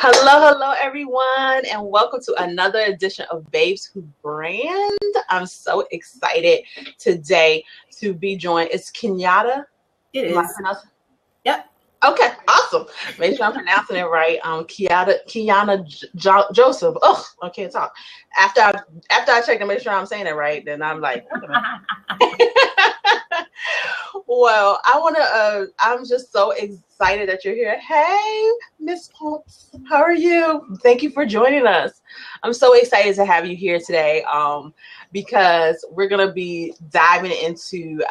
Hello, everyone, and welcome to another edition of Babes Who Brand. I'm so excited today to be joined. It's Kenyatta. It Am I is. pronouncing? Yep. Okay, awesome. Make sure I'm pronouncing it right. Kenyatta Joseph. Ugh, I can't talk. After I check to make sure I'm saying it right, then I'm like, well, I'm just so excited that you're here. Hey, Miss Pumps, how are you? Thank you for joining us. I'm so excited to have you here today because we're going to be diving into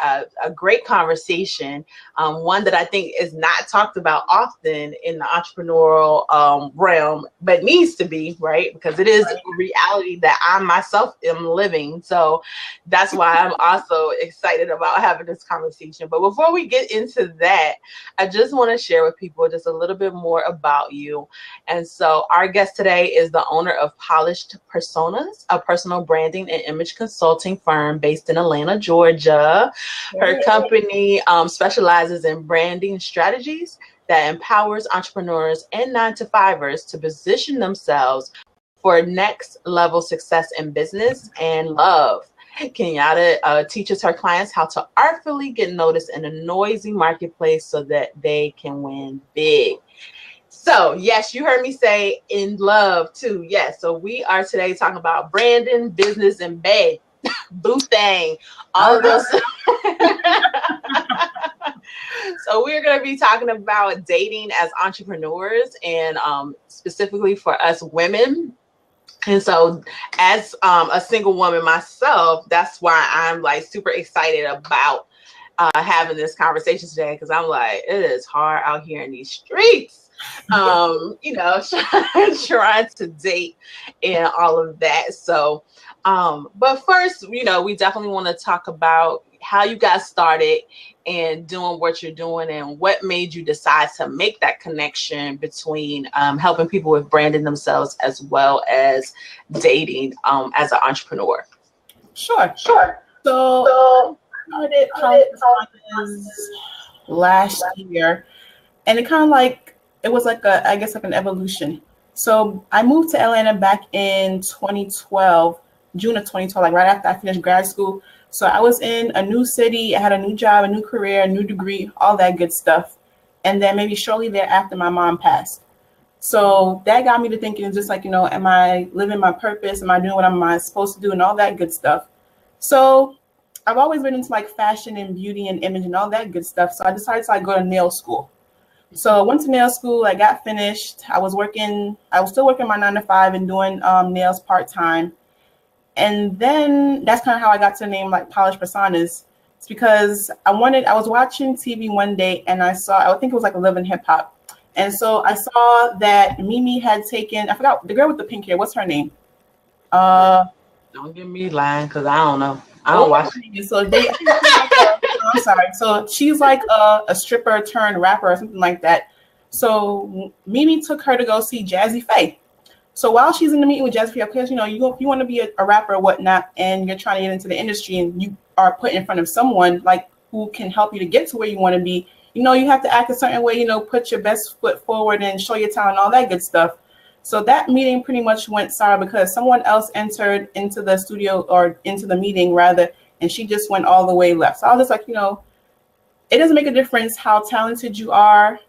a great conversation, one that I think is not talked about often in the entrepreneurial realm, but needs to be, right? Because it is a reality that I myself am living. So that's why I'm also excited about having this conversation. But before we get into that, I just want to share with people just a little bit more about you. And so our guest today is the owner of Polished Personas, a personal branding and image consulting firm based in Atlanta, Georgia. Her company specializes in branding strategies that empowers entrepreneurs and 9-to-5ers to position themselves for next level success in business and love. Kenyatta teaches her clients how to artfully get noticed in a noisy marketplace so that they can win big. So, yes, you heard me say in love too. Yes. So we are today talking about branding, business, and babe. Boo thing. All of those. So we're going to be talking about dating as entrepreneurs and specifically for us women. And so as a single woman myself, that's why I'm like super excited about having this conversation today, because I'm like, it is hard out here in these streets. Trying to date and all of that. So, but first, we definitely want to talk about how you got started and doing what you're doing and what made you decide to make that connection between helping people with branding themselves as well as dating as an entrepreneur. Sure. So I started last year, and it kind of like, it was like an evolution. So I moved to Atlanta back in 2012, June of 2012, like right after I finished grad school. So I was in a new city, I had a new job, a new career, a new degree, all that good stuff. And then maybe shortly thereafter, my mom passed. So that got me to thinking, just like, am I living my purpose? Am I doing what am I supposed to do and all that good stuff? So I've always been into like fashion and beauty and image and all that good stuff. So I decided to go to nail school. So I went to nail school, I got finished. I was still working my 9-to-5 and doing nails part-time. And then that's kind of how I got to the name like Polished Personas. It's because I was watching TV one day and I think it was like Love and Hip Hop. And so I saw that Mimi had taken, I forgot the girl with the pink hair, what's her name? Don't give me lying, because I don't know. I don't watch it. So I'm sorry. So she's like a stripper turned rapper or something like that. So Mimi took her to go see Jazzy Faye. So while she's in the meeting with Jazzy Faye, because you want to be a rapper or whatnot, and you're trying to get into the industry, and you are put in front of someone like who can help you to get to where you want to be. You have to act a certain way. Put your best foot forward and show your talent, all that good stuff. So that meeting pretty much went sour because someone else entered into the studio or into the meeting rather, and she just went all the way left. So I was just like, it doesn't make a difference how talented you are,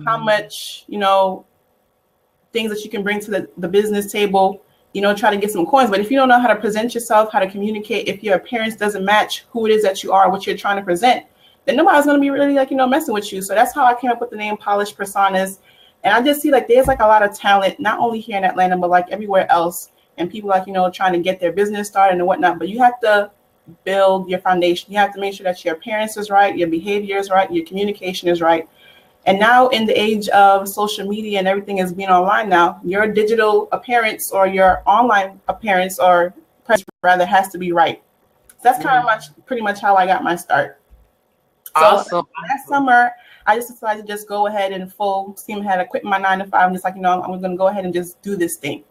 how much, things that you can bring to the business table, try to get some coins. But if you don't know how to present yourself, how to communicate, if your appearance doesn't match who it is that you are, what you're trying to present, then nobody's going to be really messing with you. So that's how I came up with the name Polished Personas. And I just see there's a lot of talent, not only here in Atlanta, but everywhere else. And people trying to get their business started and whatnot. But you have to build your foundation. You have to make sure that your appearance is right, your behavior is right, your communication is right. And now in the age of social media and everything is being online now, your digital appearance or your online appearance or presence rather has to be right. So that's pretty much how I got my start. Awesome. So last summer, I just decided to just go ahead and full steam ahead. I quit my 9-to-5. I'm just I'm going to go ahead and just do this thing.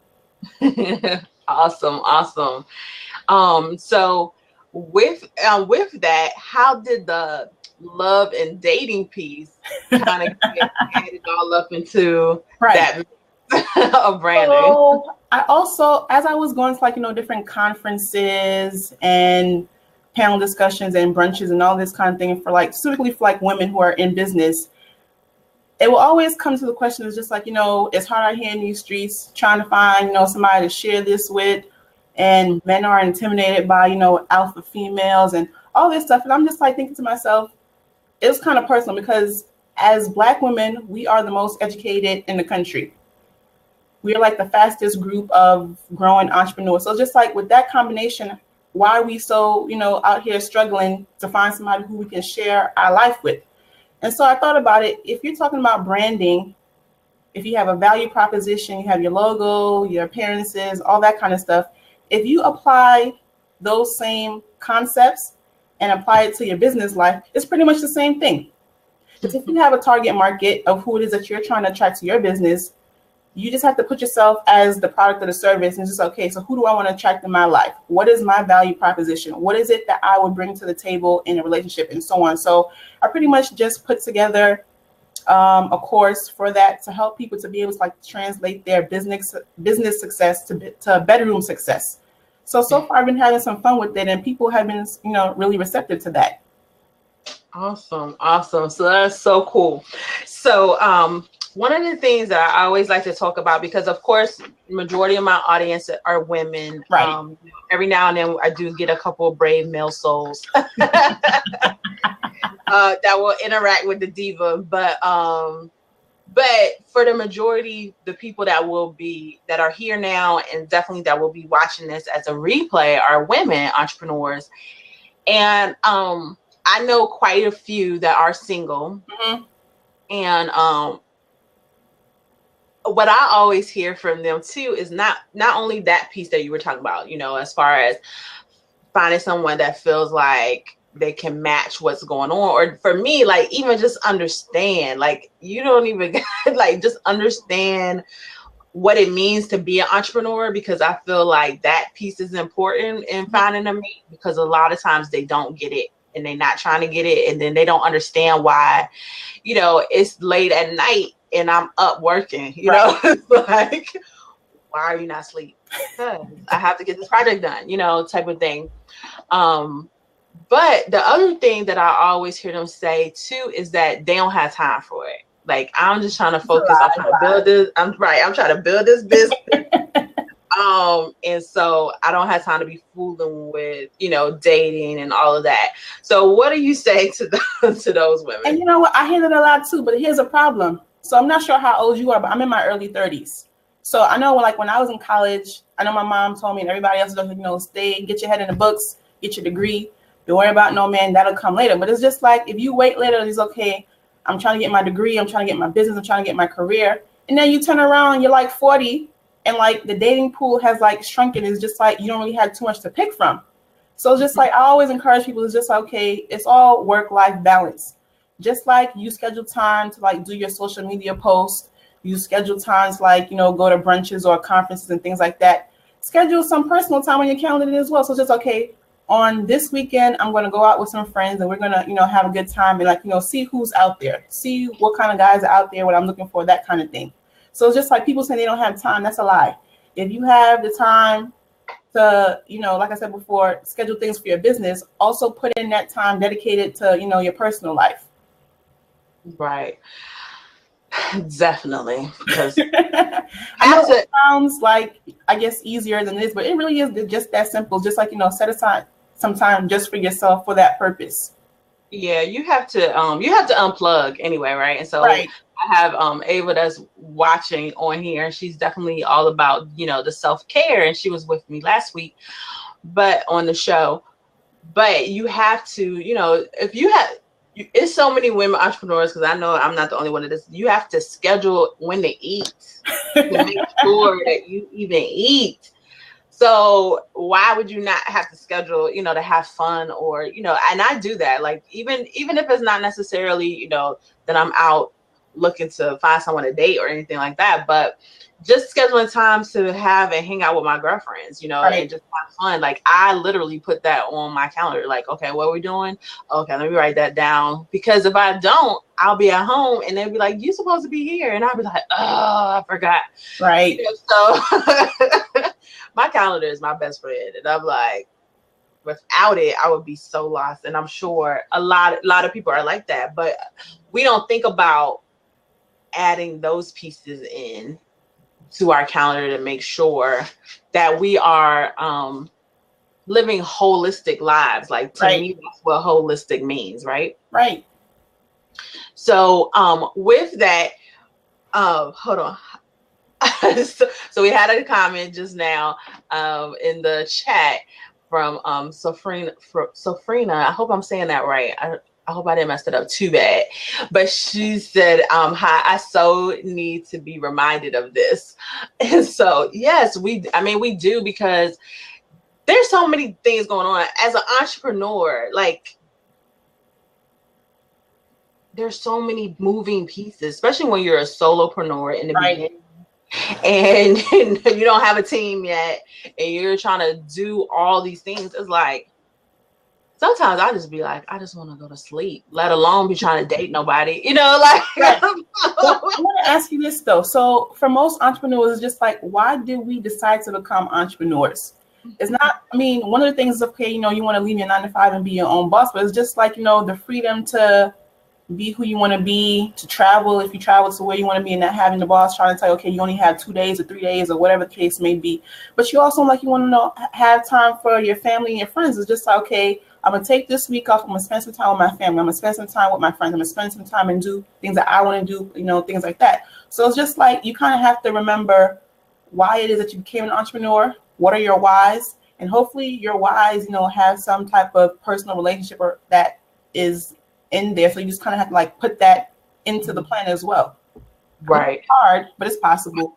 Awesome. So with that, how did the love and dating piece kind of get added all up into that? of branding? So I also, as I was going to like, different conferences and panel discussions and brunches and all this kind of thing for like, specifically for like women who are in business, it will always come to the question is just like, it's hard out here in these streets trying to find, somebody to share this with. And men are intimidated by, alpha females and all this stuff. And I'm just like thinking to myself, it was kind of personal because as Black women, we are the most educated in the country. We're like the fastest group of growing entrepreneurs. So just like with that combination, why are we so, out here struggling to find somebody who we can share our life with? And so I thought about it. If you're talking about branding, if you have a value proposition, you have your logo, your appearances, all that kind of stuff. If you apply those same concepts and apply it to your business life, it's pretty much the same thing. Because if you have a target market of who it is that you're trying to attract to your business, you just have to put yourself as the product or the service and just, okay, so who do I want to attract in my life? What is my value proposition? What is it that I would bring to the table in a relationship and so on? So I pretty much just put together a course for that to help people to be able to like translate their business success to bedroom success. So far I've been having some fun with it and people have been, really receptive to that. Awesome. So that's so cool. So, one of the things that I always like to talk about, because of course, majority of my audience are women. Right. Every now and then I do get a couple of brave male souls that will interact with the diva. But for the majority, the people that are here now and definitely that will be watching this as a replay are women entrepreneurs. And I know quite a few that are single. Mm-hmm. And what I always hear from them too is not only that piece that you were talking about, as far as finding someone that feels like they can match what's going on, or for me, like even just understand, like you don't even like just understand what it means to be an entrepreneur, because I feel like that piece is important in finding a mate, because a lot of times they don't get it and they're not trying to get it, and then they don't understand why, it's late at night and I'm up working, know, it's like, why are you not asleep? Because I have to get this project done, type of thing. But the other thing that I always hear them say too is that they don't have time for it. Like, I'm just trying to focus. I'm trying to build this. I'm trying to build this business. And so I don't have time to be fooling with, dating and all of that. So what do you say to those women? And you know what? I hear that a lot too, but here's a problem. So I'm not sure how old you are, but I'm in my early 30s. So I know when I was in college, I know my mom told me and everybody else does, stay, get your head in the books, get your degree. Don't worry about no man, that'll come later. But it's just like, if you wait later, it's okay. I'm trying to get my degree. I'm trying to get my business. I'm trying to get my career. And then you turn around and you're like 40 and like the dating pool has like shrunken. It's just like, you don't really have too much to pick from. So it's just like, I always encourage people, it's just like, okay, it's all work-life balance. Just like you schedule time to like do your social media posts, you schedule times like, go to brunches or conferences and things like that. Schedule some personal time on your calendar as well. So it's just, okay, on this weekend, I'm going to go out with some friends and we're going to, have a good time and like, see who's out there, see what kind of guys are out there, what I'm looking for, that kind of thing. So it's just like people saying they don't have time. That's a lie. If you have the time to, like I said before, schedule things for your business, also put in that time dedicated to, your personal life. Right. Definitely. Because I know it sounds like, I guess, easier than this, but it really is just that simple. Just like, set aside some time just for yourself for that purpose. Yeah, you have to unplug anyway, right? And so I have Ava that's watching on here, and she's definitely all about, the self-care, and she was with me last week, but on the show. But you have to, if you have, it's so many women entrepreneurs, because I know I'm not the only one of this. You have to schedule when to eat to make sure that you even eat. So why would you not have to schedule, to have fun or, and I do that. Like, even if it's not necessarily, that I'm out looking to find someone to date or anything like that, but just scheduling time to have and hang out with my girlfriends, you know, and just have fun. Like I literally put that on my calendar. Like, okay, what are we doing? Okay, let me write that down, because if I don't, I'll be at home and they'll be like, "You supposed to be here," and I'll be like, "Oh, I forgot." Right. You know, so my calendar is my best friend, and I'm like, without it, I would be so lost. And I'm sure a lot of people are like that, but we don't think about adding those pieces in to our calendar to make sure that we are living holistic lives. Like to me, that's what holistic means, right? Right. So with that, hold on. so we had a comment just now in the chat from Sofrina. I hope I'm saying that right. I hope I didn't mess it up too bad. But she said, hi, I so need to be reminded of this. And so, yes, we do, because there's so many things going on. As an entrepreneur, like, there's so many moving pieces, especially when you're a solopreneur in the beginning. And you don't have a team yet, and you're trying to do all these things. It's like, sometimes I just be like, I just want to go to sleep, let alone be trying to date nobody, you know, like. Well, I want to ask you this though. So for most entrepreneurs, it's just like, why did we decide to become entrepreneurs? It's not, I mean, one of the things is, okay, you know, you want to leave your 9-to-5 and be your own boss, but it's just like, you know, the freedom to be who you want to be, to travel, if you travel to where you want to be, and not having the boss trying to tell you, okay, you only have 2 days or 3 days or whatever the case may be. But you also, like, you want to have time for your family and your friends. It's just like, okay, I'm going to take this week off. I'm going to spend some time with my family. I'm going to spend some time with my friends. I'm going to spend some time and do things that I want to do, you know, things like that. So it's just like, you kind of have to remember why it is that you became an entrepreneur. What are your whys? And hopefully your whys, you know, have some type of personal relationship or that is in there. So you just kind of have to like put that into the plan as well. Right. It's hard, but it's possible.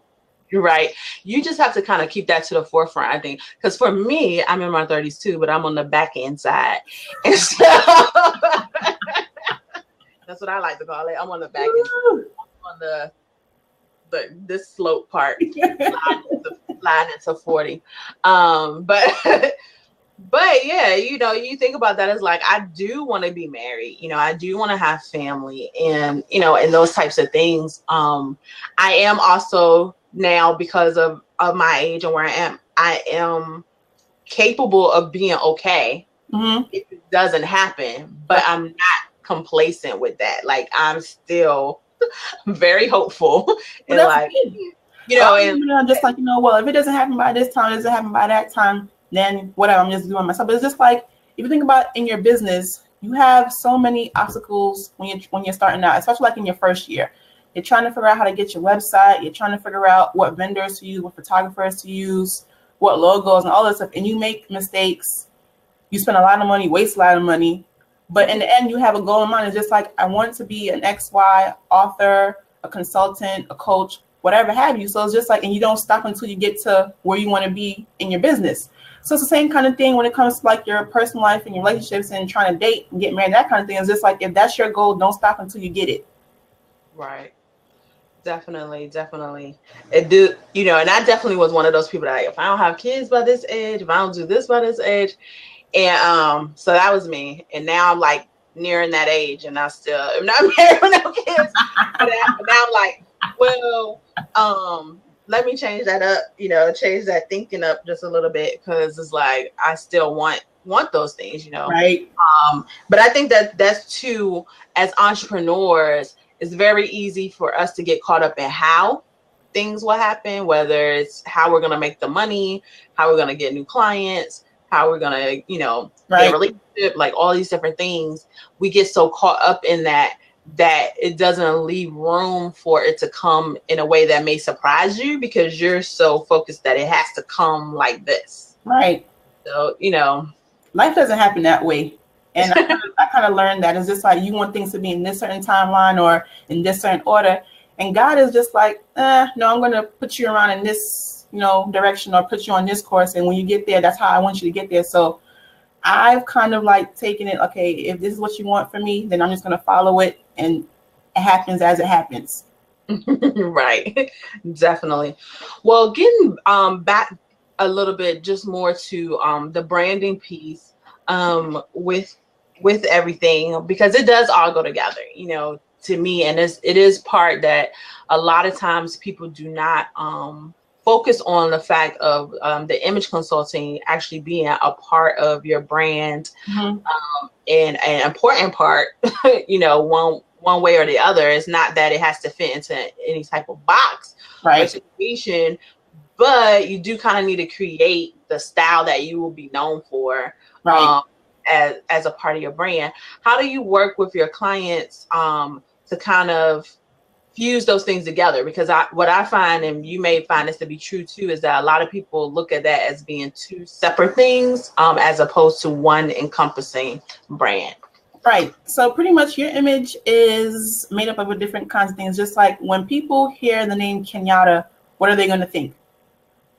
You're right. You just have to kind of keep that to the forefront, I think. Because for me, I'm in my 30s too, but I'm on the back end side. And so that's what I like to call it. I'm on the back end. I'm on this slope part, line into 40. But yeah, you know, you think about that as like, I do want to be married, you know, I do want to have family, and, you know, and those types of things. I am also now, because of my age and where I am capable of being okay if it doesn't happen, but I'm not complacent with that. Like, I'm still very hopeful. And like, you know, and just like, you know, well, if it doesn't happen by this time, it doesn't happen by that time, then whatever, I'm just doing myself. But it's just like, if you think about in your business, you have so many obstacles when you're starting out, especially like in your first year. You're trying to figure out how to get your website. You're trying to figure out what vendors to use, what photographers to use, what logos and all that stuff. And you make mistakes. You spend a lot of money, waste a lot of money. But in the end, you have a goal in mind. It's just like, I want to be an XY author, a consultant, a coach, whatever have you. So it's just like, and you don't stop until you get to where you want to be in your business. So it's the same kind of thing when it comes to like your personal life and your relationships and trying to date and get married, that kind of thing. It's just like, if that's your goal, don't stop until you get it. Right. Definitely. It do, you know, and I definitely was one of those people that, if I don't have kids by this age, if I don't do this by this age, and so that was me. And now I'm like nearing that age, and I still am not married with no kids. But now I'm like, well, let me change that up, you know, change that thinking up just a little bit, because it's like, I still want those things, you know. Right. But I think that's too, as entrepreneurs, it's very easy for us to get caught up in how things will happen, whether it's how we're going to make the money, how we're going to get new clients, how we're going to, you know, get a relationship, like all these different things. We get so caught up in that it doesn't leave room for it to come in a way that may surprise you, because you're so focused that it has to come like this. Right. So, you know, life doesn't happen that way. And I kind of learned that it's just like, you want things to be in this certain timeline or in this certain order. And God is just like, no, I'm going to put you around in this, you know, direction, or put you on this course. And when you get there, that's how I want you to get there. So I've kind of like taken it, okay, if this is what you want from me, then I'm just going to follow it. And it happens as it happens. Right. Definitely. Well, getting back a little bit just more to the branding piece with everything, because it does all go together, you know, to me. And it is part that a lot of times people do not focus on the fact of the image consulting actually being a part of your brand, and an important part, you know, one way or the other. It's not that it has to fit into any type of box or situation, but you do kind of need to create the style that you will be known for, as a part of your brand. How do you work with your clients to kind of fuse those things together? Because what I find, and you may find this to be true too, is that a lot of people look at that as being two separate things, as opposed to one encompassing brand. Right. So pretty much your image is made up of different kinds of things. Just like when people hear the name Kenyatta, what are they going to think?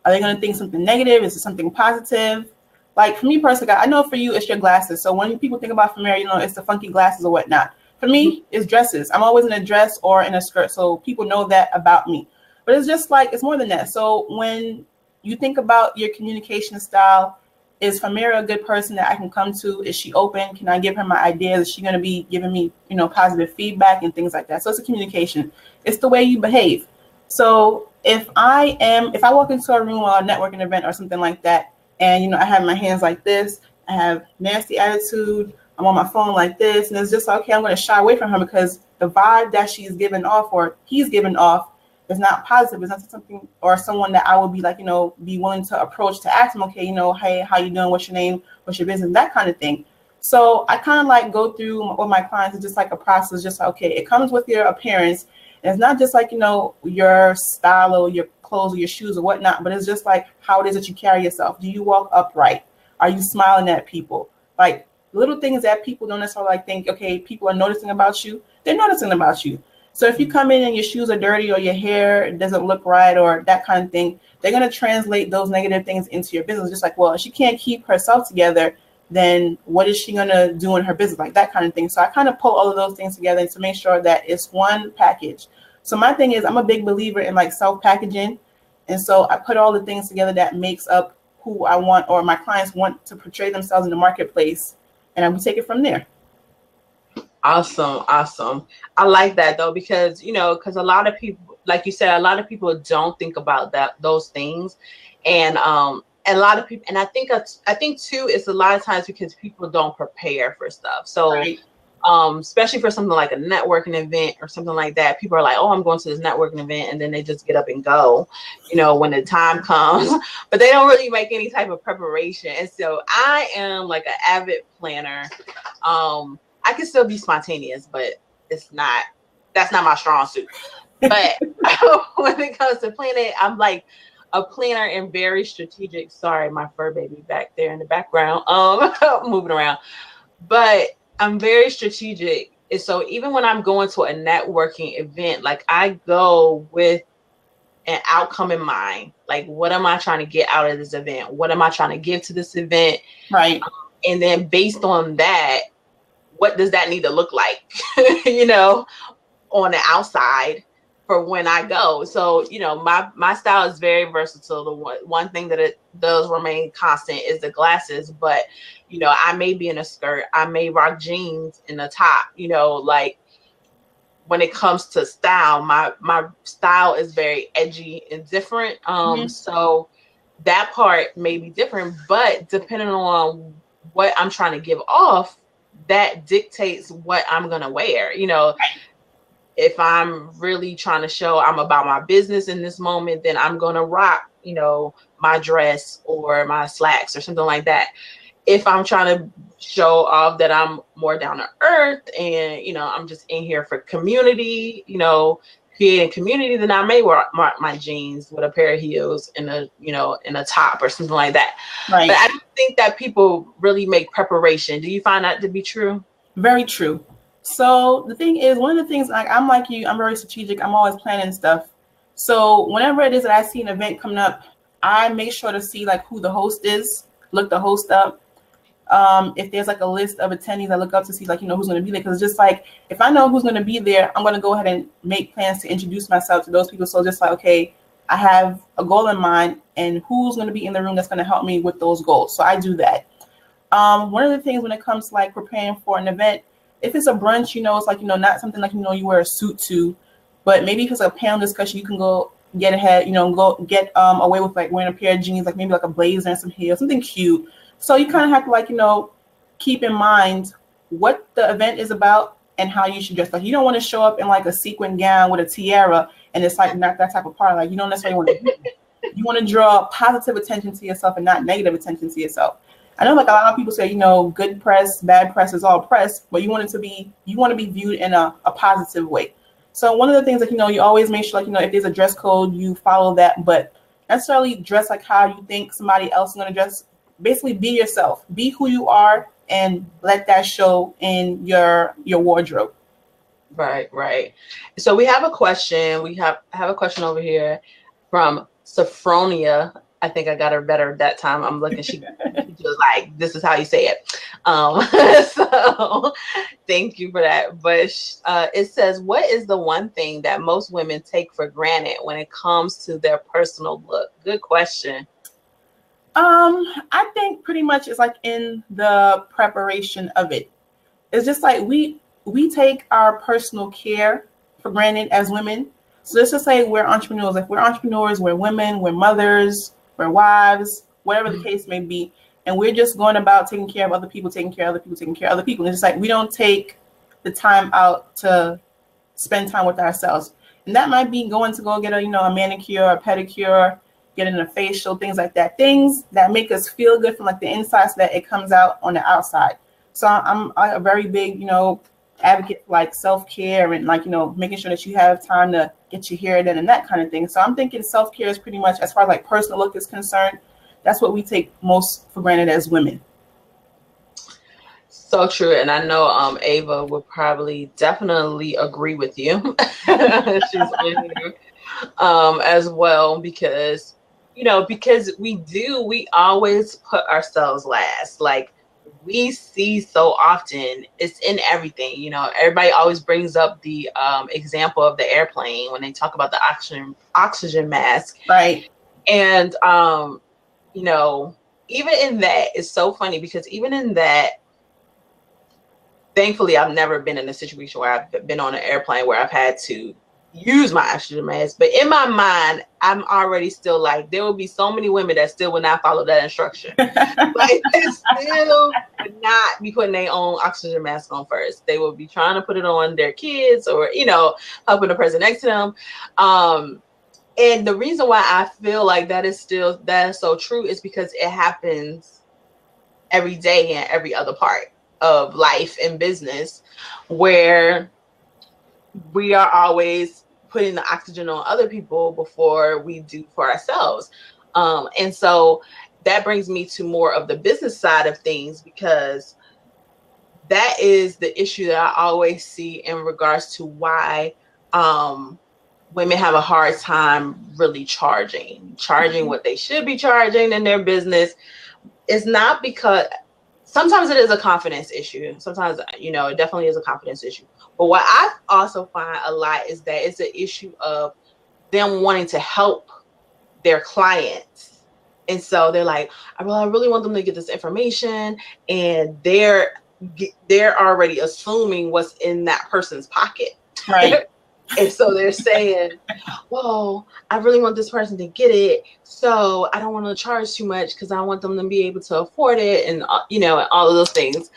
Are they going to think something negative? Is it something positive? Like for me personally, I know for you, it's your glasses. So when people think about Famira, you know, it's the funky glasses or whatnot. For me, it's dresses. I'm always in a dress or in a skirt. So people know that about me. But it's just like, it's more than that. So when you think about your communication style, is Famira a good person that I can come to? Is she open? Can I give her my ideas? Is she going to be giving me, you know, positive feedback and things like that? So it's a communication. It's the way you behave. So if I walk into a room or a networking event or something like that, and, you know, I have my hands like this, I have nasty attitude, I'm on my phone like this, and it's just like, okay, I'm going to shy away from her because the vibe that she's giving off or he's giving off is not positive. It's not something or someone that I would be like, you know, be willing to approach to ask them, okay, you know, hey, how you doing? What's your name? What's your business? That kind of thing. So I kind of like go through with my clients. It's just like a process, just like, okay, it comes with your appearance. And it's not just like, you know, your style or your clothes or your shoes or whatnot, but it's just like how it is that you carry yourself. Do you walk upright? Are you smiling at people? Like little things that people don't necessarily like think, okay, people are noticing about you. They're noticing about you. So if you come in and your shoes are dirty or your hair doesn't look right or that kind of thing, they're going to translate those negative things into your business. Just like, well, if she can't keep herself together, then what is she going to do in her business? Like that kind of thing. So I kind of pull all of those things together to make sure that it's one package. So my thing is, I'm a big believer in like self-packaging. And so I put all the things together that makes up who I want or my clients want to portray themselves in the marketplace. And I will take it from there. Awesome. I like that though, because, you know, because a lot of people, like you said, a lot of people don't think about those things. And a lot of people, and I think too, it's a lot of times because people don't prepare for stuff. So especially for something like a networking event or something like that, people are like, oh, I'm going to this networking event, and then they just get up and go, you know, when the time comes, but they don't really make any type of preparation. And so I am like an avid planner. I can still be spontaneous, but that's not my strong suit. But when it comes to planning, I'm like a planner and very strategic. Sorry, my fur baby back there in the background, moving around. But I'm very strategic. And so even when I'm going to a networking event, like I go with an outcome in mind. Like, what am I trying to get out of this event? What am I trying to give to this event? Right. And then based on that, what does that need to look like, you know, on the outside for when I go? So, you know, my style is very versatile. The one thing that it does remain constant is the glasses, but, you know, I may be in a skirt, I may rock jeans in the top, you know, like when it comes to style, my style is very edgy and different. So that part may be different, but depending on what I'm trying to give off, that dictates what I'm going to wear. You know, if I'm really trying to show I'm about my business in this moment, then I'm going to rock, you know, my dress or my slacks or something like that. If I'm trying to show off that I'm more down to earth and, you know, I'm just in here for community, you know, creating community, then I may wear my jeans with a pair of heels and in a top or something like that. Right. But I don't think that people really make preparation. Do you find that to be true? Very true. So the thing is, one of the things, like I'm like you, I'm very strategic. I'm always planning stuff. So whenever it is that I see an event coming up, I make sure to see like who the host is, look the host up. If there's like a list of attendees, I look up to see like, who's going to be there. Because it's just like, if I know who's going to be there, I'm going to go ahead and make plans to introduce myself to those people. So just like, okay, I have a goal in mind and who's going to be in the room that's going to help me with those goals. So I do that. One of the things when it comes to like preparing for an event, if it's a brunch, it's like, not something like, you wear a suit to, but maybe if it's a panel discussion, you can go get ahead, go get away with like wearing a pair of jeans, like maybe like a blazer and some heels, something cute. So you kind of have to like, keep in mind what the event is about and how you should dress. Like you don't want to show up in like a sequin gown with a tiara and it's like not that type of party. Like you don't necessarily want to do that. You want to draw positive attention to yourself and not negative attention to yourself. I know like a lot of people say, good press, bad press is all press, but you want to be viewed in a positive way. So one of the things that, you always make sure like, if there's a dress code, you follow that, but necessarily dress like how you think somebody else is going to dress. Basically be yourself, be who you are, and let that show in your wardrobe. Right. So we have a question. We have a question over here from Sophronia. I think I got her better that time. I'm looking. She was like, "This is how you say it." So thank you for that. But it says, "What is the one thing that most women take for granted when it comes to their personal look?" Good question. I think pretty much it's like in the preparation of it. It's just like we take our personal care for granted as women. So let's just say we're entrepreneurs. If we're entrepreneurs, we're women, we're mothers, we're wives, whatever the case may be. And we're just going about taking care of other people, taking care of other people, taking care of other people. And it's just like we don't take the time out to spend time with ourselves. And that might be going to go get a manicure, a pedicure, getting a facial, things like that. Things that make us feel good from like the inside so that it comes out on the outside. So I'm a very big, advocate for like self-care and like, making sure that you have time to get your hair done and that kind of thing. So I'm thinking self-care is pretty much, as far as like personal look is concerned, that's what we take most for granted as women. So true. And I know Ava would probably definitely agree with you. She's with you as well, because we always put ourselves last. Like we see so often, it's in everything. Everybody always brings up the example of the airplane when they talk about the oxygen mask. Right. And even in that, it's so funny because even in that, thankfully, I've never been in a situation where I've been on an airplane where I've had to use my oxygen mask. But in my mind, I'm already still like, there will be so many women that still would not follow that instruction. Like, they still would not be putting their own oxygen mask on first. They will be trying to put it on their kids or, helping the person next to them. And the reason why I feel like that is so true is because it happens every day in every other part of life and business, where we are always putting the oxygen on other people before we do for ourselves. And so that brings me to more of the business side of things, because that is the issue that I always see in regards to why women have a hard time really charging what they should be charging in their business. It's not because sometimes it is a confidence issue. Sometimes, it definitely is a confidence issue. But what I also find a lot is that it's an issue of them wanting to help their clients. And so they're like, I really want them to get this information. And they're already assuming what's in that person's pocket. Right. And so they're saying, well, I really want this person to get it, so I don't want to charge too much because I want them to be able to afford it, and all of those things.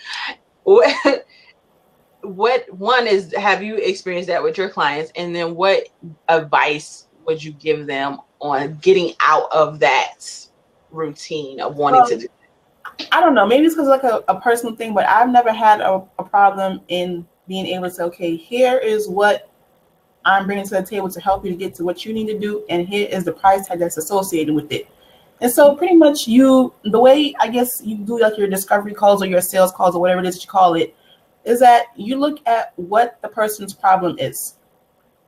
What one is, have you experienced that with your clients? And then what advice would you give them on getting out of that routine of wanting to do that? I don't know. Maybe it's because like a personal thing, but I've never had a problem in being able to say, okay, here is what I'm bringing to the table to help you to get to what you need to do, and here is the price tag that's associated with it. And so pretty much the way I guess you do like your discovery calls or your sales calls or whatever it is that you call it, is that you look at what the person's problem is.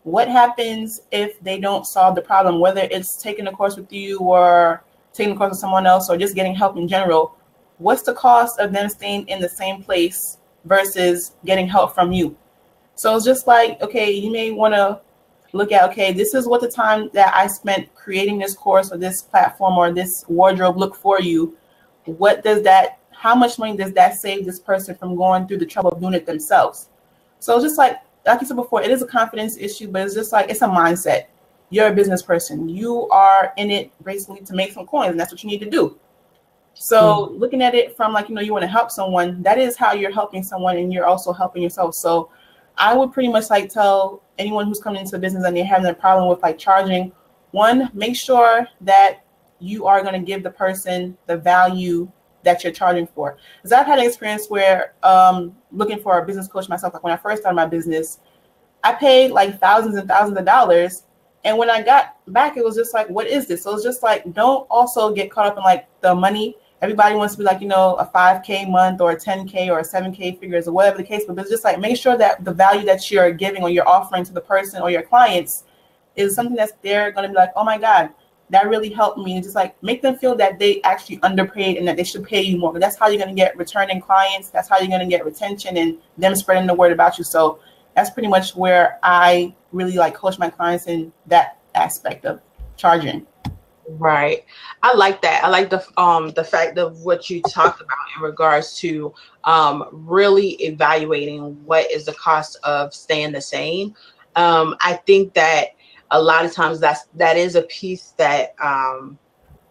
What happens if they don't solve the problem, whether it's taking a course with you or taking a course with someone else or just getting help in general? what's the cost of them staying in the same place versus getting help from you? So it's just like, okay, you may want to look at, okay, this is what the time that I spent creating this course or this platform or this wardrobe look for you. What does that, how much money does that save this person from going through the trouble of doing it themselves? So it's just like you said before, it is a confidence issue, but it's just like, it's a mindset. You're a business person. You are in it basically to make some coins, and that's what you need to do. So looking at it from like, you want to help someone, that is how you're helping someone, and you're also helping yourself. So I would pretty much like tell anyone who's coming into the business and they're having a problem with like charging, one, make sure that you are going to give the person the value that you're charging for. Because I've had an experience where looking for a business coach myself, like when I first started my business, I paid like thousands and thousands of dollars. And when I got back, it was just like, what is this? So it's just like, don't also get caught up in like the money. Everybody wants to be like, a 5K month or a 10K or a 7K figures or whatever the case, but it's just like, make sure that the value that you're giving or you're offering to the person or your clients is something that's they're going to be like, oh my God, that really helped me. And just like make them feel that they actually underpaid and that they should pay you more. But that's how you're going to get returning clients. That's how you're going to get retention and them spreading the word about you. So that's pretty much where I really like coach my clients in that aspect of charging. Right. I like that. I like the fact of what you talked about in regards to really evaluating what is the cost of staying the same. I think that a lot of times that is a piece that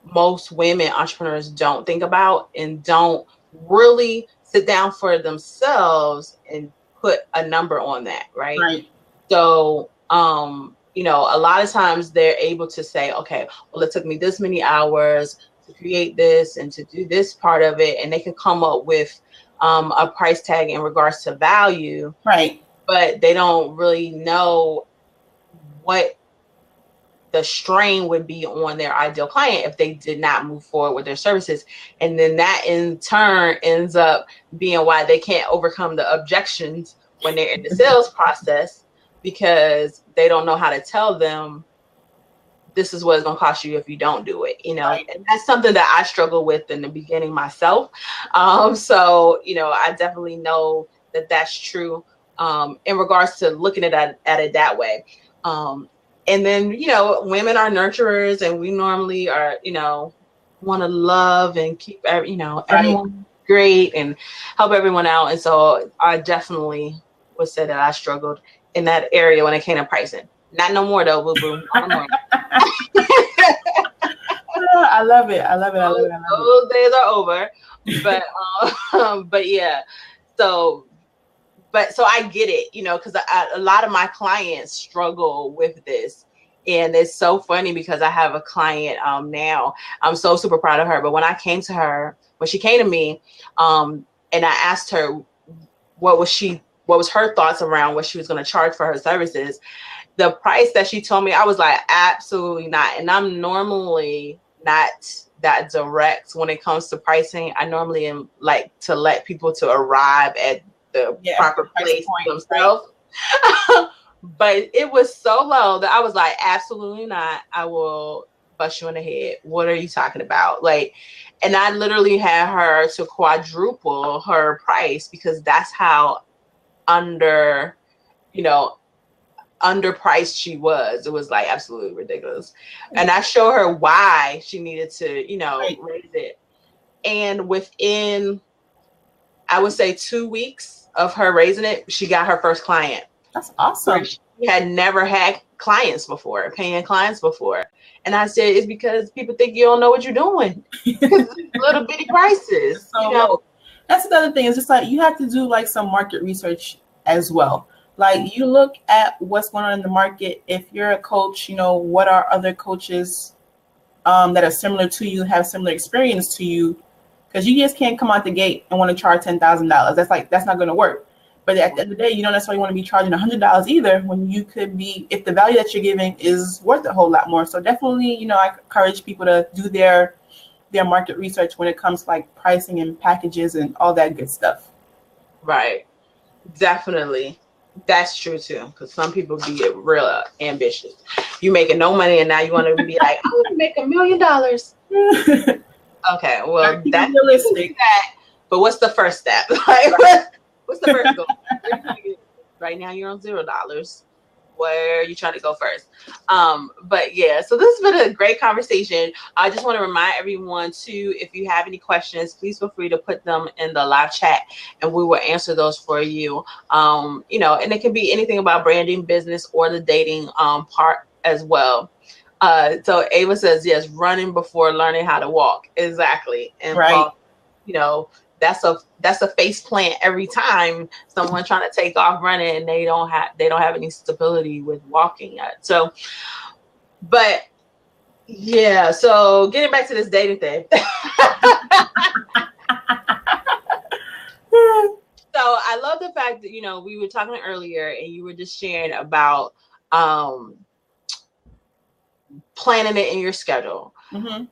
most women entrepreneurs don't think about and don't really sit down for themselves and put a number on that. Right. So, a lot of times they're able to say, okay, well, it took me this many hours to create this and to do this part of it. And they can come up with a price tag in regards to value. Right. But they don't really know what the strain would be on their ideal client if they did not move forward with their services. And then that in turn ends up being why they can't overcome the objections when they're in the sales process, because they don't know how to tell them this is what it's going to cost you if you don't do it, Right. And that's something that I struggle with in the beginning myself. So, I definitely know that that's true in regards to looking at it that way. And then, women are nurturers, and we normally are, want to love and keep, everyone great and help everyone out. And so I definitely would say that I struggled in that area when it came to pricing. Not no more though, boo boo. Not no more. I love it. Those days are over. But yeah. So I get it, because a lot of my clients struggle with this. And it's so funny because I have a client now. I'm so super proud of her. But when I came to her, when she came to me, and I asked her what was her thoughts around what she was going to charge for her services, the price that she told me, I was like, absolutely not. And I'm normally not that direct when it comes to pricing. I normally am like to let people to arrive at the proper place themselves. Right? But it was so low that I was like, absolutely not. I will bust you in the head. What are you talking about? And I literally had her to quadruple her price because that's how underpriced she was. It was like absolutely ridiculous. And I showed her why she needed to, raise it. And within, I would say 2 weeks of her raising it, she got her first client. That's awesome. She had never had clients before, paying clients before. And I said, it's because people think you don't know what you're doing. Little bitty prices, So that's the other thing. It's just like you have to do like some market research as well. Like you look at what's going on in the market. If you're a coach, what are other coaches that are similar to you, have similar experience to you? Because you just can't come out the gate and want to charge $10,000. That's not going to work. But at the end of the day, you don't necessarily want to be charging $100 either, when you could be, if the value that you're giving is worth a whole lot more. So definitely, I encourage people to do their market research when it comes to like pricing and packages and all that good stuff. Right. Definitely. That's true too. Because some people be real ambitious. You making no money and now you want to be like, I want to make $1 million. Okay, well, Keep that's it realistic. that. But what's the first step? Like, what's the first goal? Right now, you're on $0. Where are you trying to go first? But yeah, so this has been a great conversation. I just want to remind everyone too, if you have any questions, please feel free to put them in the live chat and we will answer those for you. You know, and it can be anything about branding, business, or the dating part as well. So Ava says, yes, running before learning how to walk. Exactly. And Right. Paul, you know, that's a face plant every time someone trying to take off running and they don't have any stability with walking yet. So, but yeah, so getting back to this dating thing. So I love the fact that, you know, we were talking earlier and you were just sharing about planning it in your schedule. Mm-hmm.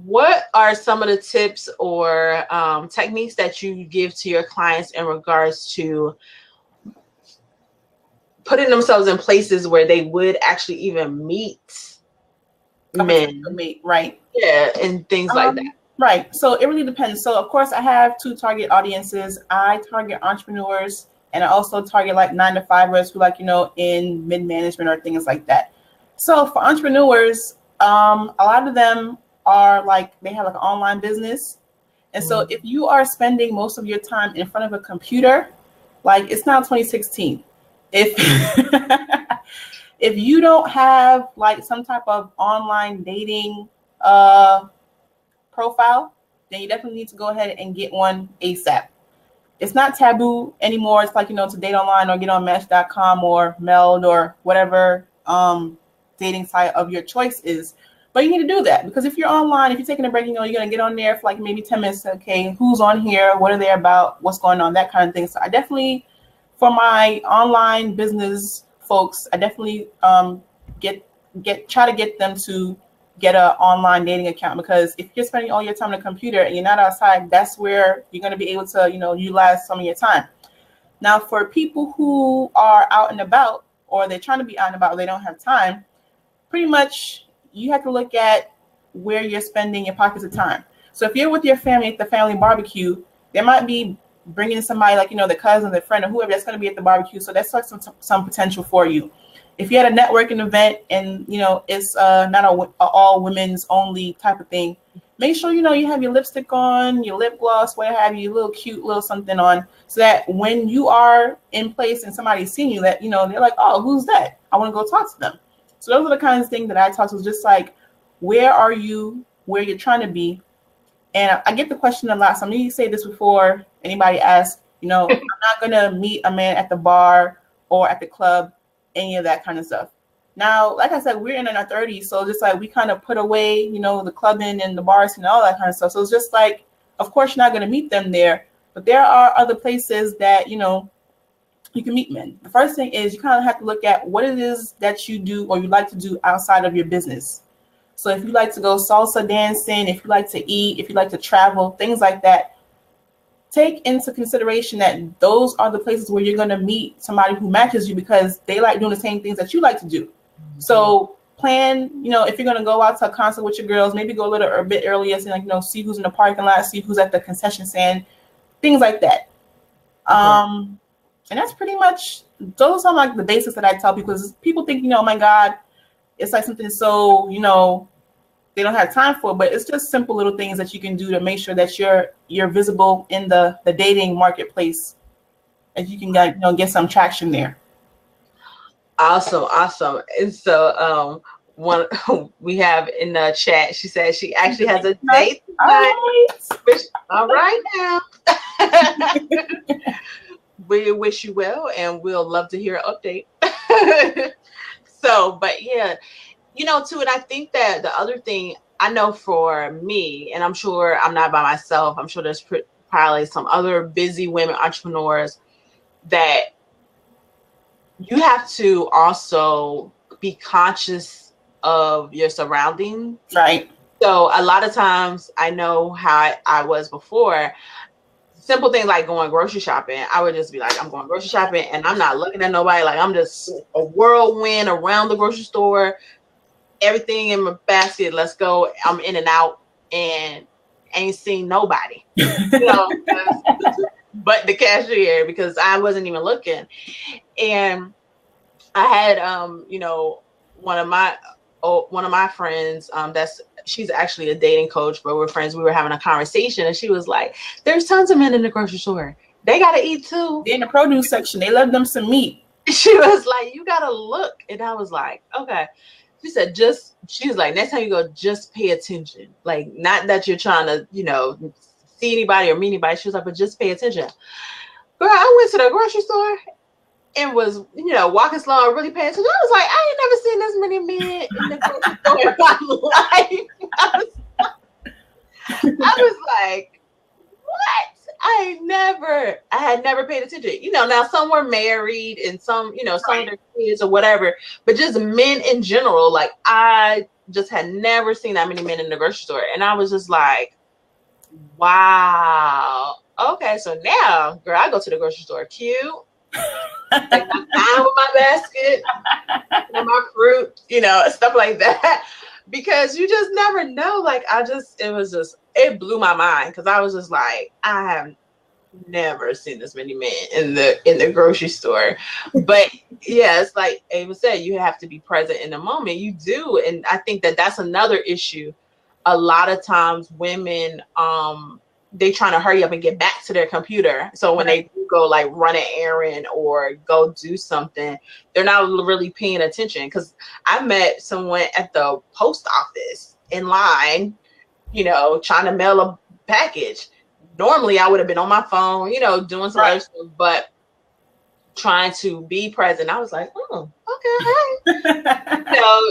What are some of the tips or techniques that you give to your clients in regards to putting themselves in places where they would actually even meet men? Right. Yeah, and things like that. Right. So it really depends. So of course I have two target audiences. I target entrepreneurs and I also target like 9-to-5ers who like, you know, in mid-management or things like that. So for entrepreneurs, a lot of them are like, they have like an online business. And so if you are spending most of your time in front of a computer, like it's now 2016. If if you don't have like some type of online dating profile, then you definitely need to go ahead and get one ASAP. It's not taboo anymore. It's like, you know, to date online or get on Match.com or Meld or whatever dating site of your choice is. But you need to do that because if you're online, if you're taking a break, you know, you're going to get on there for like maybe 10 minutes. Okay, who's on here? What are they about? What's going on? That kind of thing. So I definitely, for my online business folks, I definitely try to get them to get an online dating account, because if you're spending all your time on a computer and you're not outside, that's where you're going to be able to, you know, utilize some of your time. Now, for people who are out and about, or they're trying to be out and about, they don't have time, pretty much you have to look at where you're spending your pockets of time. So if you're with your family at the family barbecue, there might be bringing somebody like, you know, the cousin, the friend, or whoever that's going to be at the barbecue. So that's like some potential for you. If you had a networking event and, you know, it's not a all women's only type of thing, make sure, you know, you have your lipstick on, your lip gloss, what have you, little cute little something on, so that when you are in place and somebody's seeing you, that, you know, they're like, oh, who's that? I want to go talk to them. So those are the kinds of things that I talk to, just like, where are you, where you're trying to be. And I get the question a lot. So I'm going to say this before anybody asks, you know, I'm not going to meet a man at the bar or at the club, any of that kind of stuff. Now, like I said, we're in our 30s. So just like we kind of put away, you know, the clubbing and the bars and all that kind of stuff. So it's just like, of course, you're not going to meet them there. But there are other places that, you know, you can meet men. The first thing is you kind of have to look at what it is that you do or you like to do outside of your business. So if you like to go salsa dancing, if you like to eat, if you like to travel, things like that, take into consideration that those are the places where you're going to meet somebody who matches you, because they like doing the same things that you like to do. Mm-hmm. So plan, you know, if you're going to go out to a concert with your girls, maybe go a bit earlier, so like, you know, see who's in the parking lot, see who's at the concession stand, things like that. And that's pretty much, those are like the basics that I tell people, because people think, you know, oh my God, it's like something so, you know, they don't have time for, but it's just simple little things that you can do to make sure that you're visible in the dating marketplace, and you can get, you know, get some traction there. Awesome. And so one we have in the chat, she says she actually has a date tonight. All right now. We wish you well, and we'll love to hear an update. So, but yeah, you know, too, and I think that the other thing, I know for me, and I'm sure I'm not by myself, I'm sure there's probably some other busy women entrepreneurs, that you have to also be conscious of your surroundings. Right. So a lot of times, I know how I was before, simple things like going grocery shopping, I would just be like, I'm going grocery shopping and I'm not looking at nobody. Like, I'm just a whirlwind around the grocery store, everything in my basket, let's go. I'm in and out. And ain't seen nobody, but the cashier, because I wasn't even looking. And I had, one of my friends, she's actually a dating coach, but we're friends. We were having a conversation, and she was like, "There's tons of men in the grocery store. They gotta eat too. They're in the produce section. They love them some meat." She was like, "You gotta look," and I was like, "Okay." She said, she was like, "Next time you go, just pay attention. Like, not that you're trying to, see anybody or meet anybody." She was like, "But just pay attention." Girl, I went to the grocery store and was, walking slow and really paying attention. I was like, I ain't never seen this many men in the grocery store in my life. I was like, what? I had never paid attention. Now some were married and some, some of their kids or whatever, but just men in general, like I just had never seen that many men in the grocery store. And I was just like, wow. Okay, so now, girl, I go to the grocery store cute. Take my time with my basket and my fruit, stuff like that. Because you just never know. Like, it blew my mind, because I was just like, I have never seen this many men in the grocery store. But yeah, it's like Ava said, you have to be present in the moment. You do. And I think that that's another issue. A lot of times women, they trying to hurry up and get back to their computer. So when they do go like run an errand or go do something, they're not really paying attention. Because I met someone at the post office in line, trying to mail a package. Normally I would have been on my phone, doing some other stuff, but trying to be present. I was like, oh, okay.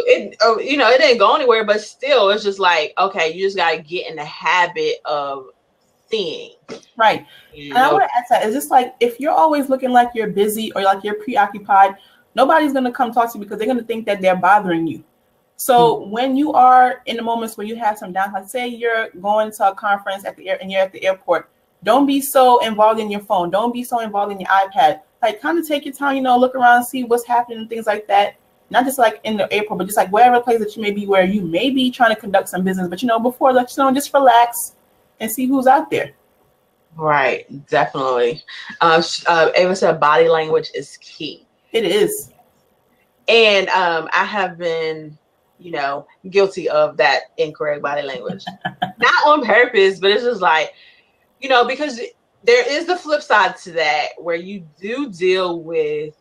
It didn't go anywhere, but still it's just like, okay, you just got to get in the habit of seeing. Right. And I want to ask that, is this like, if you're always looking like you're busy or like you're preoccupied, nobody's going to come talk to you, because they're going to think that they're bothering you. So when you are in the moments where you have some downtime, say you're going to a conference and you're at the airport, don't be so involved in your phone. Don't be so involved in your iPad. Like, kind of take your time, look around, see what's happening and things like that. Not just like in the airport, but just like wherever place that you may be, where you may be trying to conduct some business, but before, just relax and see who's out there. Right, definitely. Ava said body language is key. It is. And I have been, guilty of that incorrect body language. Not on purpose, but it's just like, because there is the flip side to that, where you do deal with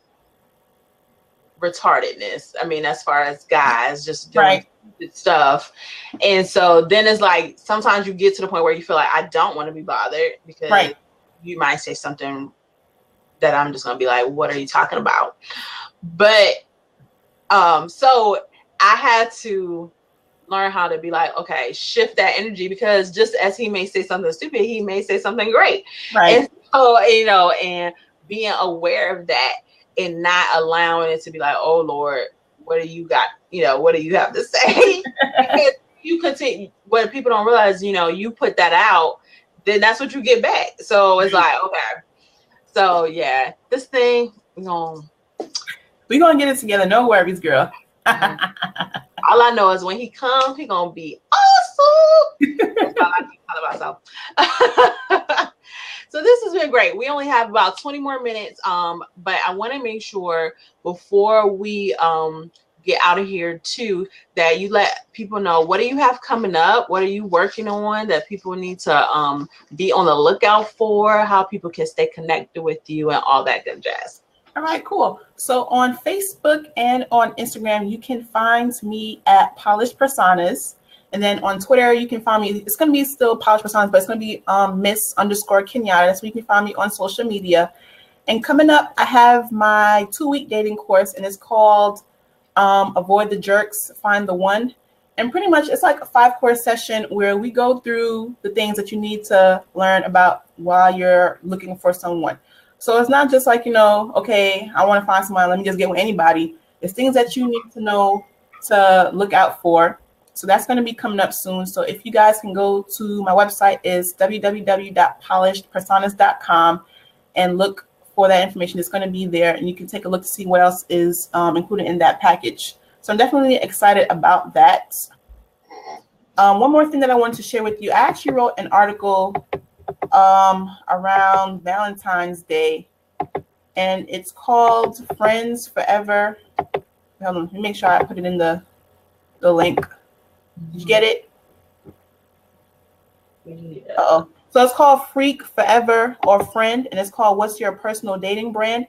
retardedness. I mean, as far as guys just doing stuff. And so then it's like, sometimes you get to the point where you feel like, I don't want to be bothered, because you might say something that I'm just going to be like, what are you talking about? But so I had to learn how to be like, okay, shift that energy, because just as he may say something stupid, he may say something great. Right. And so, and being aware of that and not allowing it to be like, oh Lord, what do you got? What do you have to say? Because you continue, what people don't realize, you put that out, then that's what you get back. So it's like, okay. So yeah, this thing, we're going to get it together. No worries, girl. All I know is when he comes, he's going to be awesome. That's all I can tell myself. So this has been great. We only have about 20 more minutes, but I want to make sure before we get out of here too, that you let people know, what do you have coming up? What are you working on that people need to be on the lookout for? How people can stay connected with you and all that good jazz. All right, cool. So on Facebook and on Instagram, you can find me at Polished Personas. And then on Twitter, you can find me. It's going to be still Polished Personas, but it's going to be Miss_Kenyatta. So you can find me on social media. And coming up, I have my 2-week dating course, and it's called Avoid the Jerks, Find the One. And pretty much it's like a 5-course session where we go through the things that you need to learn about while you're looking for someone. So it's not just like, okay, I want to find someone, let me just get with anybody. It's things that you need to know to look out for. So that's going to be coming up soon. So if you guys can go to my website, is www.polishedpersonas.com, and look for that information. It's going to be there, and you can take a look to see what else is included in that package. So I'm definitely excited about that. One more thing that I wanted to share with you. I actually wrote an article around Valentine's Day, and it's called Friends Forever. Hold on, let me make sure I put it in the link. Did you get it? Yeah. Uh-oh. So it's called Freak Forever or Friend, and it's called What's Your Personal Dating Brand?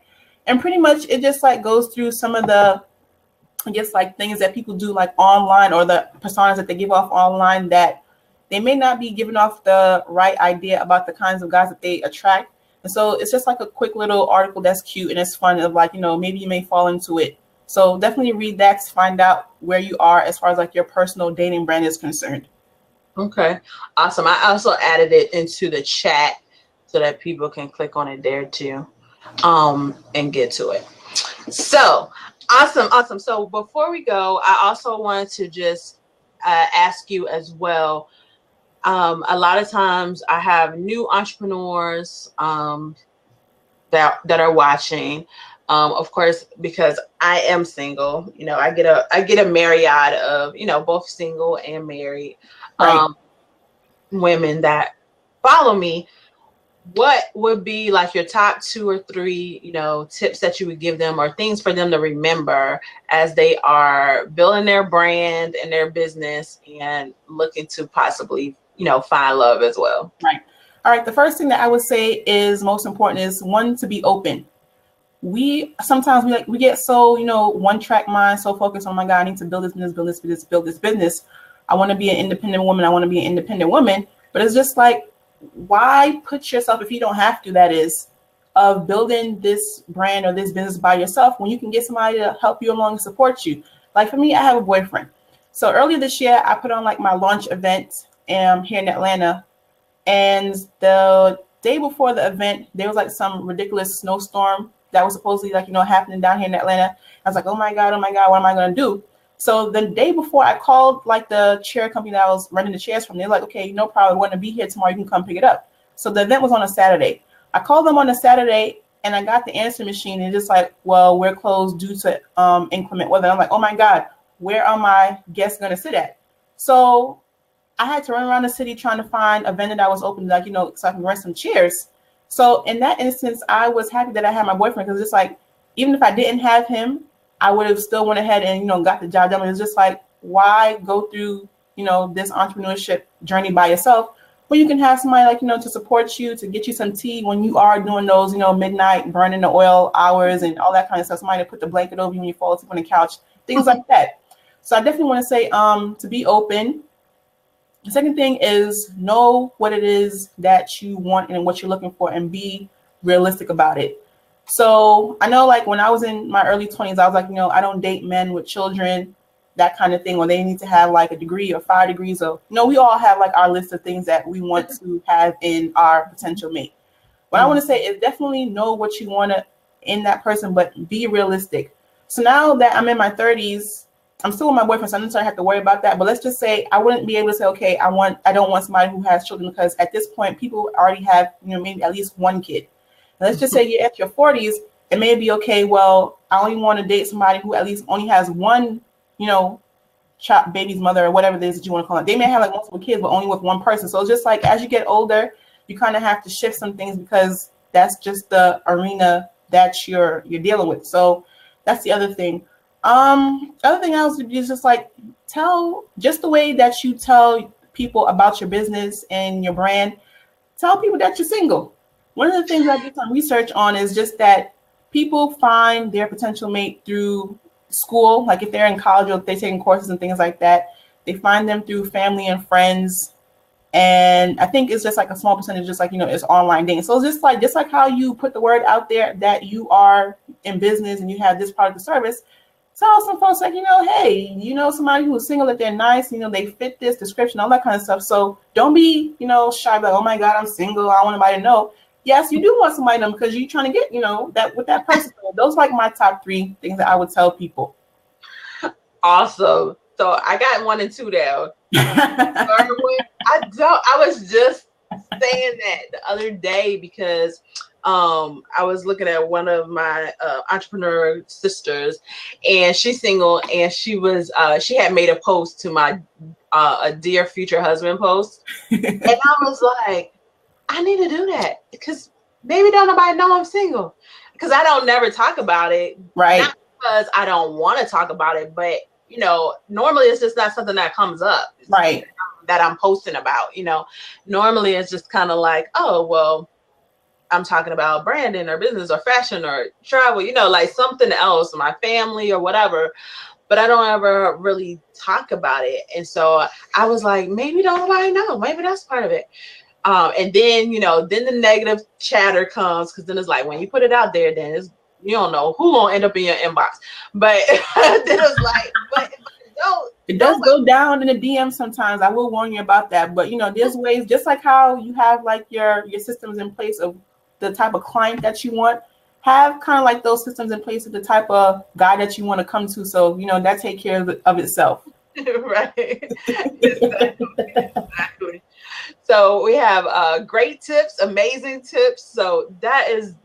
And pretty much it just like goes through some of the, I guess, like things that people do like online, or the personas that they give off online that they may not be giving off the right idea about the kinds of guys that they attract. And so it's just like a quick little article that's cute and it's fun, of like, maybe you may fall into it. So definitely read that to find out where you are as far as like your personal dating brand is concerned. Okay, awesome. I also added it into the chat so that people can click on it there too, and get to it. So awesome. So before we go, I also wanted to just ask you as well. A lot of times I have new entrepreneurs that are watching. Of course, because I am single, I get a myriad of, both single and married women that follow me. What would be like your top 2 or 3, tips that you would give them, or things for them to remember as they are building their brand and their business and looking to possibly, find love as well? Right. All right. The first thing that I would say is most important is, one, to be open. We sometimes we get so, one track mind, so focused on, oh my God, I need to build this business. I want to be an independent woman. But it's just like, why put yourself, if you don't have to, that is, of building this brand or this business by yourself, when you can get somebody to help you along and support you. Like for me, I have a boyfriend. So earlier this year, I put on like my launch event here in Atlanta. And the day before the event, there was like some ridiculous snowstorm that was supposedly like, happening down here in Atlanta. I was like, oh my God, what am I going to do? So the day before, I called like the chair company that I was renting the chairs from. They're like, okay, no problem. We're going to be here tomorrow. You can come pick it up. So the event was on a Saturday. I called them on a Saturday and I got the answer machine. And just like, well, we're closed due to inclement weather. I'm like, oh my God, where are my guests going to sit at? So I had to run around the city trying to find a vendor that was open, like, so I can rent some chairs. So in that instance, I was happy that I had my boyfriend, because it's like, even if I didn't have him, I would have still went ahead and, got the job done. It's just like, why go through, this entrepreneurship journey by yourself when you can have somebody like, to support you, to get you some tea when you are doing those, midnight burning the oil hours and all that kind of stuff. Somebody to put the blanket over you when you fall asleep on the couch, things like that. So I definitely want to say to be open. The second thing is, know what it is that you want and what you're looking for, and be realistic about it. So I know, like, when I was in my early 20s, I was like, I don't date men with children, that kind of thing, or they need to have like a degree or 5 degrees. Or, we all have like our list of things that we want to have in our potential mate. What I want to say is, definitely know what you want in that person, but be realistic. So now that I'm in my 30s, I'm still with my boyfriend, so I don't have to worry about that. But let's just say I wouldn't be able to say, okay, I don't want somebody who has children, because at this point, people already have, maybe at least 1 kid. Let's just say you're at your 40s, it may be okay, well, I only want to date somebody who at least only has 1, baby's mother, or whatever it is that you want to call it. They may have like multiple kids, but only with 1 person. So it's just like, as you get older, you kind of have to shift some things, because that's just the arena that you're dealing with. So that's the other thing. Other thing else is just like, just the way that you tell people about your business and your brand, tell people that you're single. One of the things I did some research on is just that people find their potential mate through school. Like if they're in college or if they're taking courses and things like that, they find them through family and friends. And I think it's just like a small percentage, just like, it's online dating. So it's just like how you put the word out there that you are in business and you have this product or service. Tell some folks like, hey, somebody who is single, that they're nice, they fit this description, all that kind of stuff. So don't be, shy, like, oh my God, I'm single, I don't want anybody to know. Yes, you do want somebody to know, because you're trying to get, that with that person. So those are like my top 3 things that I would tell people. Awesome. So I got 1 and 2 down. I was just saying that the other day, because I was looking at one of my entrepreneur sisters, and she's single, and she had made a post to my a dear future husband post. And I was like, I need to do that because maybe don't nobody know I'm single, because I don't never talk about it. Right. Not because I don't want to talk about it, but you know, normally it's just not something that comes up. Right. That I'm posting about, you know. Normally it's just kind of like, oh, well, I'm talking about branding or business or fashion or travel, you know, like something else, my family or whatever. But I don't ever really talk about it. And so I was like, maybe don't nobody know. Maybe that's part of it. And then, you know, then the negative chatter comes, because then it's like when you put it out there, then it's, you don't know who gonna end up in your inbox. But then it's like, but it does go down in the DM sometimes. I will warn you about that. But you know, there's ways, just like how you have like your systems in place of the type of client that you want, have kind of like those systems in place of the type of guy that you want to come to. So you know, that take care of itself. Right. Exactly. So we have great tips, amazing tips. So that is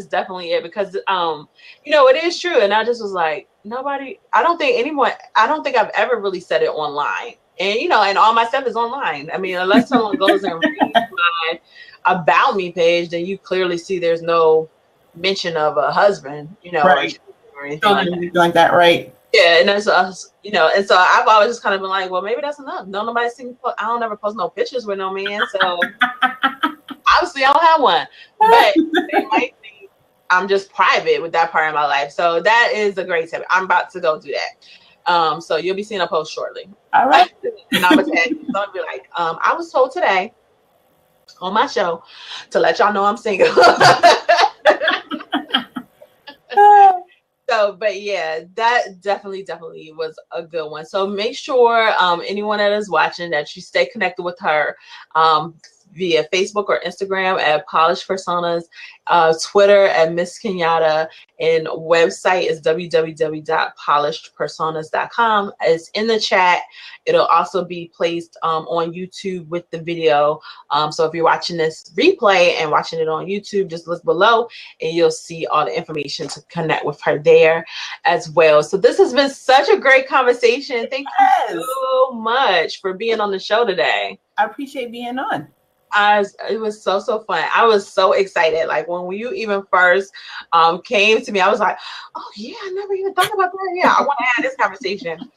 definitely it, because you know, it is true. And I just was like, I don't think I've ever really said it online. And you know, and all my stuff is online. I mean, unless someone goes and reads my about me page, then you clearly see there's no mention of a husband, you know, right, or anything like that, right? Yeah, and that's us, you know, and so I've always just kind of been like, well, maybe that's enough. No, nobody see me. I don't ever post no pictures with no man, so obviously I don't have one. But they might think I'm just private with that part of my life. So that is a great tip. I'm about to go do that. So you'll be seeing a post shortly. All right. And I'm gonna tag you. So I'll be like, I was told today on my show to let y'all know I'm single. So, but yeah, that definitely was a good one. So make sure anyone that is watching that you stay connected with her via Facebook or Instagram at Polished Personas, Twitter at Miss Kenyatta, and website is www.polishedpersonas.com. It's in the chat. It'll also be placed on YouTube with the video. So if you're watching this replay and watching it on YouTube, just look below and you'll see all the information to connect with her there as well. So this has been such a great conversation. Thank you so much for being on the show today. I appreciate being on. It was so fun. I was so excited. Like when you even first came to me, I was like, oh yeah, I never even thought about that. Yeah, I want to have this conversation.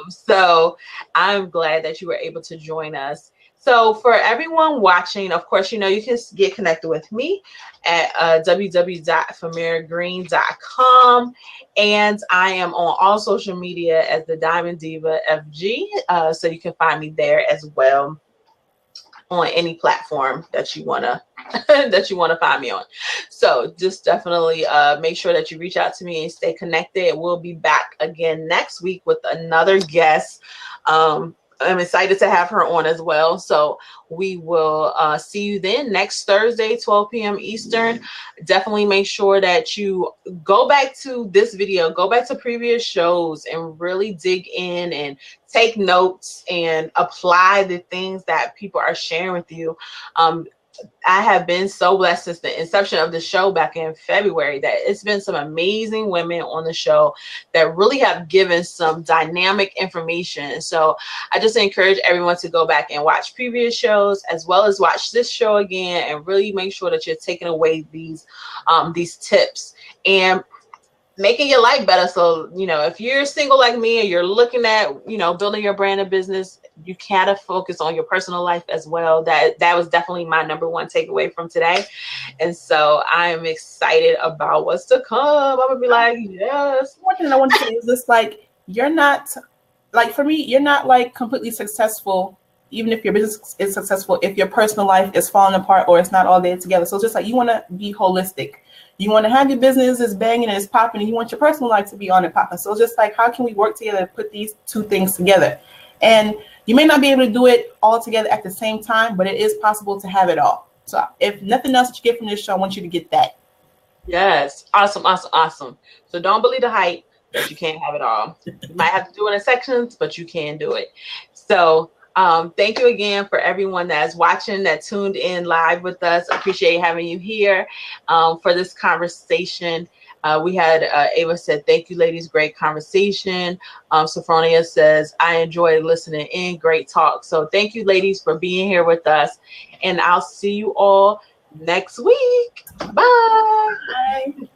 So I'm glad that you were able to join us. So for everyone watching, of course, you know, you can get connected with me at www.famiragreen.com. And I am on all social media as the Diamond Diva FG. So you can find me there as well, on any platform that you wanna find me on. So just definitely make sure that you reach out to me and stay connected. We'll be back again next week with another guest. I'm excited to have her on as well. So we will see you then next Thursday, 12 p.m. Eastern. Definitely make sure that you go back to this video, go back to previous shows and really dig in and take notes and apply the things that people are sharing with you. I have been so blessed since the inception of the show back in February that it's been some amazing women on the show that really have given some dynamic information. So I just encourage everyone to go back and watch previous shows as well as watch this show again and really make sure that you're taking away these tips and making your life better. So, you know, if you're single like me and you're looking at, you know, building your brand and business, you gotta focus on your personal life as well. That was definitely my number one takeaway from today. And so I'm excited about what's to come. I'm gonna be like, yes. One thing I want to say is just like, you're not, like for me, you're not like completely successful, even if your business is successful, if your personal life is falling apart or it's not all there together. So it's just like, you want to be holistic. You want to have your business is banging and it's popping, and you want your personal life to be on and popping. So it's just like, how can we work together to put these two things together? And you may not be able to do it all together at the same time, but it is possible to have it all. So if nothing else that you get from this show, I want you to get that. Yes. Awesome. So don't believe the hype that you can't have it all. You might have to do it in sections, but you can do it. So thank you again for everyone that's watching, that tuned in live with us. Appreciate having you here for this conversation. We had Ava said, thank you, ladies. Great conversation. Sophronia says, I enjoy listening in. Great talk. So thank you, ladies, for being here with us. And I'll see you all next week. Bye. Bye.